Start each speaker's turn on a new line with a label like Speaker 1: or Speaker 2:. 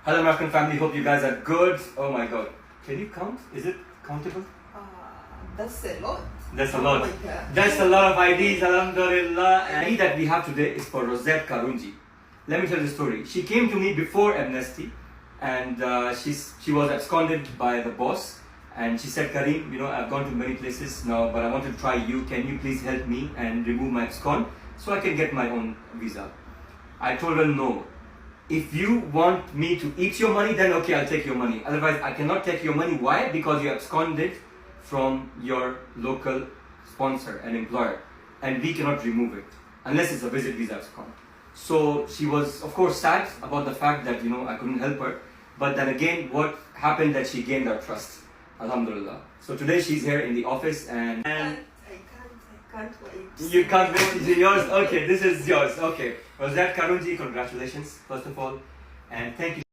Speaker 1: Hello American family, hope you guys are good. Oh my god. Can you count? Is it countable?
Speaker 2: That's a lot.
Speaker 1: That's a lot.
Speaker 2: Oh my God.
Speaker 1: That's a lot of IDs, alhamdulillah. And the ID that we have today is for Rossette Karunji. Let me tell you the story. She came to me before amnesty and she was absconded by the boss. And she said, Karim, I've gone to many places now, but I want to try you. Can you please help me and remove my abscond so I can get my own visa? I told her no. If you want me to eat your money, then okay, I'll take your money. Otherwise, I cannot take your money. Why? Because you absconded from your local sponsor and employer, and we cannot remove it unless it's a visit visa abscond. So she was, of course, sad about the fact that I couldn't help her. But then again, what happened that she gained our trust. Alhamdulillah. So today she's here in the office and
Speaker 2: I can't wait.
Speaker 1: you can't wait. Is it yours? Okay, this is yours. Okay. Rossette Karunji, congratulations first of all, and thank you.